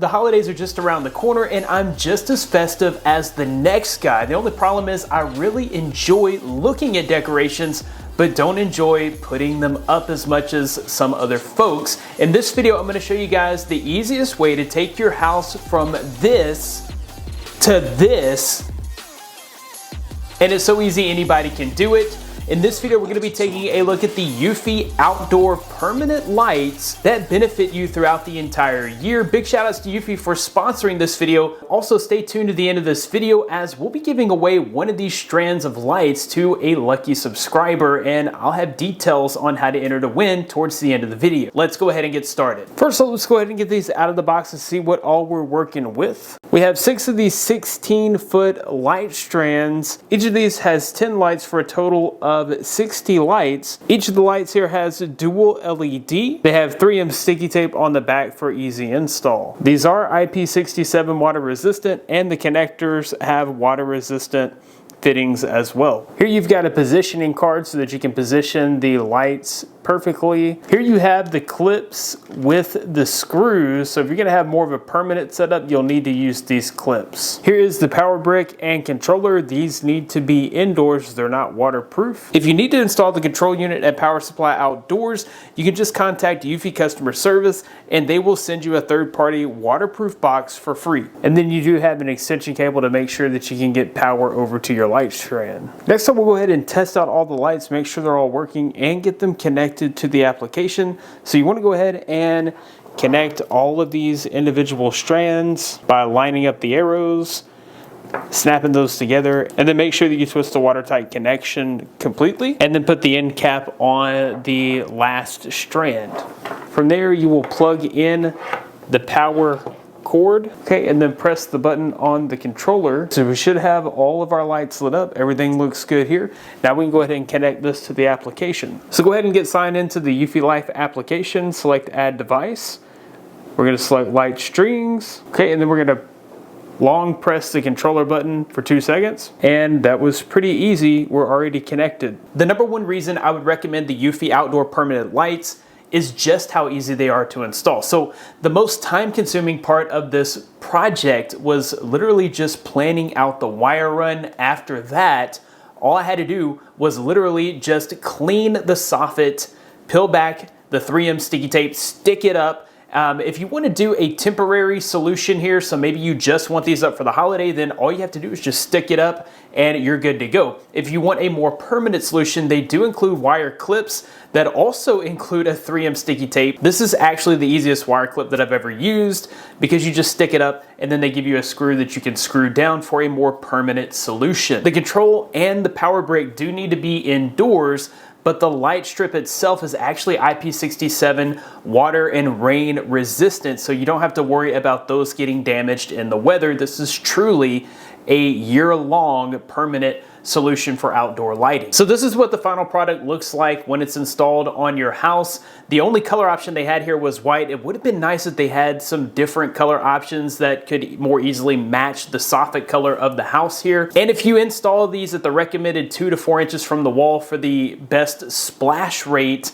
The holidays are just around the corner and I'm just as festive as the next guy. The only problem is I really enjoy looking at decorations, but don't enjoy putting them up as much as some other folks. In this video, I'm gonna show you guys the easiest way to take your house from this to this. And it's so easy, anybody can do it. In this video, we're going to be taking a look at the eufy outdoor permanent lights that benefit you throughout the entire year. Big shout outs to eufy for sponsoring this video. Also, stay tuned to the end of this video as we'll be giving away one of these strands of lights to a lucky subscriber, and I'll have details on how to enter to win towards the end of the video. Let's go ahead and get started. First, let's go ahead and get these out of the box and see what all we're working with. We have 6 of these 16-foot light strands. Each of these has 10 lights for a total of 60 lights. Each of the lights here has a dual LED. They have 3M sticky tape on the back for easy install. These are IP67 water resistant, and the connectors have water resistant fittings as well. Here you've got a positioning card so that you can position the lights perfectly. Here you have the clips with the screws, so if you're gonna have more of a permanent setup, you'll need to use these clips. Here is the power brick and controller. These need to be indoors, they're not waterproof. If you need to install the control unit and power supply outdoors, you can just contact eufy customer service and they will send you a third-party waterproof box for free. And then you do have an extension cable to make sure that you can get power over to your light strand. Next up, we'll go ahead and test out all the lights, make sure they're all working, and get them connected to the application. So you want to go ahead and connect all of these individual strands by lining up the arrows, snapping those together, and then make sure that you twist the watertight connection completely, and then put the end cap on the last strand. From there, you will plug in the power cord, okay, and then press the button on the controller. So we should have all of our lights lit up. Everything looks good here. Now we can go ahead and connect this to the application. So go ahead and get signed into the eufy Life application, select add device. We're going to select light strings, okay, and then we're going to long press the controller button for 2 seconds, and that was pretty easy. We're already connected. The number one reason I would recommend the eufy outdoor permanent lights is just how easy they are to install. So the most time-consuming part of this project was literally just planning out the wire run. After that, all I had to do was literally just clean the soffit, peel back the 3M sticky tape, stick it up. If you want to do a temporary solution here, so maybe you just want these up for the holiday, then all you have to do is just stick it up and you're good to go. If you want a more permanent solution, they do include wire clips that also include a 3M sticky tape. This is actually the easiest wire clip that I've ever used because you just stick it up and then they give you a screw that you can screw down for a more permanent solution. The control and the power brick do need to be indoors, but the light strip itself is actually IP67 water and rain resistant, so you don't have to worry about those getting damaged in the weather. This is truly a year-long permanent solution for outdoor lighting. So this is what the final product looks like when it's installed on your house. The only color option they had here was white. It would have been nice if they had some different color options that could more easily match the soffit color of the house here. And if you install these at the recommended 2 to 4 inches from the wall for the best splash rate,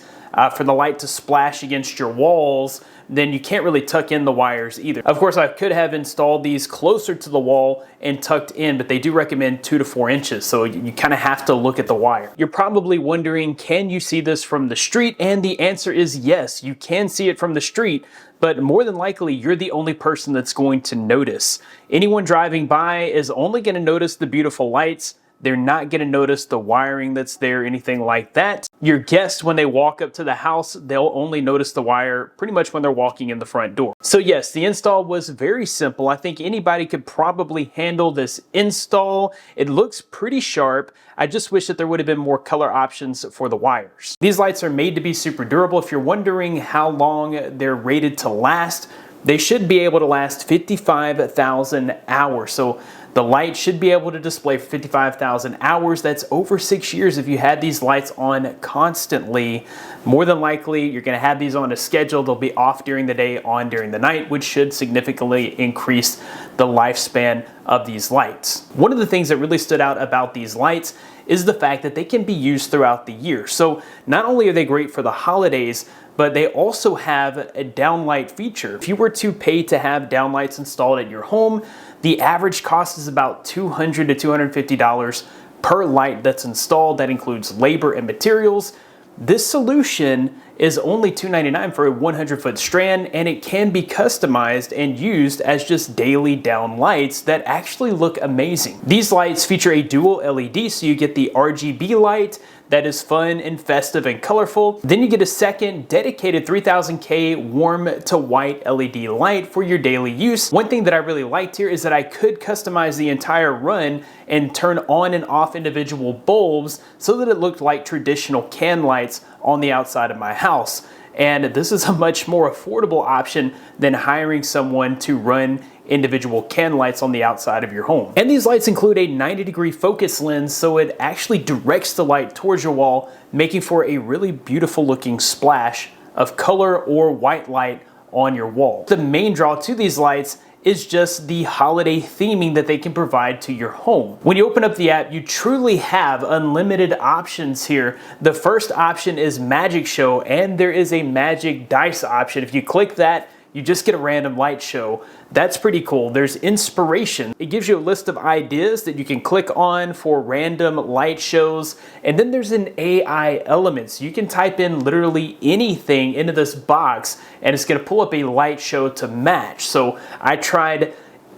for the light to splash against your walls, then you can't really tuck in the wires either. Of course, I could have installed these closer to the wall and tucked in, but they do recommend 2 to 4 inches, so you kind of have to look at the wire. You're probably wondering, can you see this from the street? And the answer is yes, you can see it from the street, but more than likely, you're the only person that's going to notice. Anyone driving by is only going to notice the beautiful lights. They're not going to notice the wiring that's there, anything like that. Your guests, when they walk up to the house, they'll only notice the wire pretty much when they're walking in the front door. So yes, the install was very simple. I think anybody could probably handle this install. It looks pretty sharp. I just wish that there would have been more color options for the wires. These lights are made to be super durable. If you're wondering how long they're rated to last, they should be able to last 55,000 hours. So the light should be able to display 55,000 hours. That's over 6 years if you had these lights on constantly. More than likely, you're gonna have these on a schedule. They'll be off during the day, on during the night, which should significantly increase the lifespan of these lights. One of the things that really stood out about these lights is the fact that they can be used throughout the year. So not only are they great for the holidays, but they also have a downlight feature. If you were to pay to have downlights installed at your home, the average cost is about $200 to $250 per light that's installed. That includes labor and materials. This solution is only $299 for a 100-foot strand, and it can be customized and used as just daily down lights that actually look amazing. These lights feature a dual LED, so you get the RGB light that is fun and festive and colorful. Then you get a second dedicated 3000K warm to white LED light for your daily use. One thing that I really liked here is that I could customize the entire run and turn on and off individual bulbs so that it looked like traditional can lights on the outside of my house. And this is a much more affordable option than hiring someone to run individual can lights on the outside of your home. And these lights include a 90-degree focus lens, so it actually directs the light towards your wall, making for a really beautiful looking splash of color or white light on your wall. The main draw to these lights is just the holiday theming that they can provide to your home. When you open up the app, you truly have unlimited options here. The first option is Magic Show, and there is a Magic Dice option. If you click that, you just get a random light show. That's pretty cool. There's Inspiration. It gives you a list of ideas that you can click on for random light shows. And then there's an AI element. So you can type in literally anything into this box and it's gonna pull up a light show to match. So I tried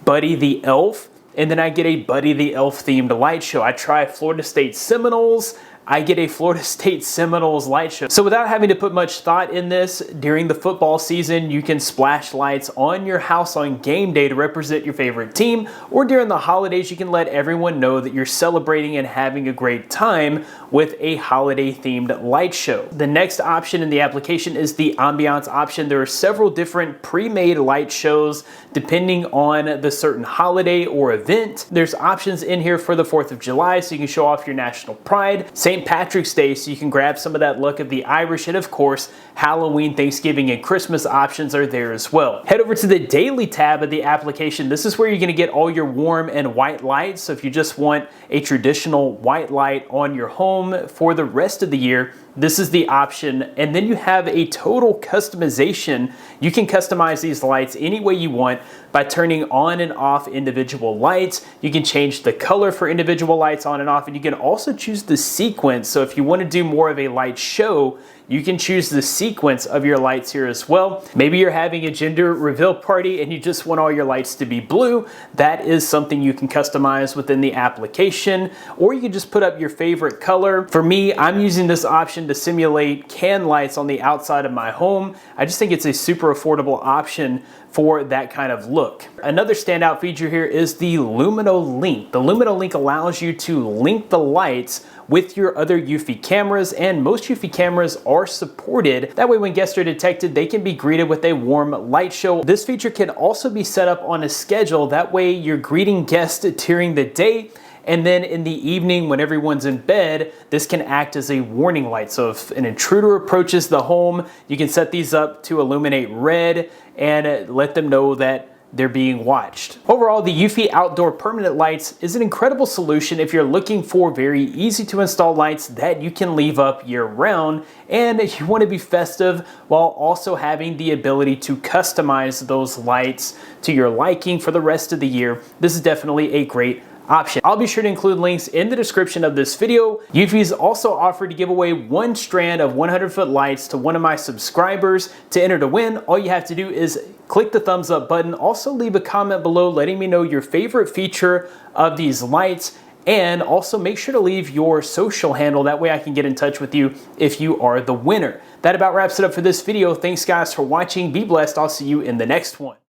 Buddy the Elf, and then I get a Buddy the Elf themed light show. I try Florida State Seminoles, I get a Florida State Seminoles light show. So without having to put much thought in this, during the football season, you can splash lights on your house on game day to represent your favorite team, or during the holidays, you can let everyone know that you're celebrating and having a great time with a holiday themed light show. The next option in the application is the ambiance option. There are several different pre-made light shows depending on the certain holiday or event. There's options in here for the 4th of July, so you can show off your national pride. St. Patrick's Day, so you can grab some of that look of the Irish, and of course, Halloween, Thanksgiving, and Christmas options are there as well. Head over to the daily tab of the application. This is where you're gonna get all your warm and white lights. So if you just want a traditional white light on your home for the rest of the year, this is the option. And then you have a total customization. You can customize these lights any way you want by turning on and off individual lights. You can change the color for individual lights on and off, and you can also choose the sequence. So if you want to do more of a light show, you can choose the sequence of your lights here as well. Maybe you're having a gender reveal party and you just want all your lights to be blue. That is something you can customize within the application, or you can just put up your favorite color. For me, I'm using this option to simulate can lights on the outside of my home. I just think it's a super affordable option for that kind of look. Another standout feature here is the Lumino Link. The Lumino Link allows you to link the lights with your other eufy cameras, and most eufy cameras are supported. That way when guests are detected, they can be greeted with a warm light show. This feature can also be set up on a schedule. That way you're greeting guests during the day, and then in the evening when everyone's in bed, this can act as a warning light. So if an intruder approaches the home, you can set these up to illuminate red and let them know that they're being watched. Overall, the eufy outdoor permanent lights is an incredible solution if you're looking for very easy to install lights that you can leave up year round, and you want to be festive while also having the ability to customize those lights to your liking for the rest of the year. This is definitely a great option. I'll be sure to include links in the description of this video. Eufy's also offered to give away one strand of 100-foot lights to one of my subscribers. To enter to win, all you have to do is click the thumbs up button. Also leave a comment below letting me know your favorite feature of these lights, and also make sure to leave your social handle. That way I can get in touch with you if you are the winner. That about wraps it up for this video. Thanks guys for watching. Be blessed. I'll see you in the next one.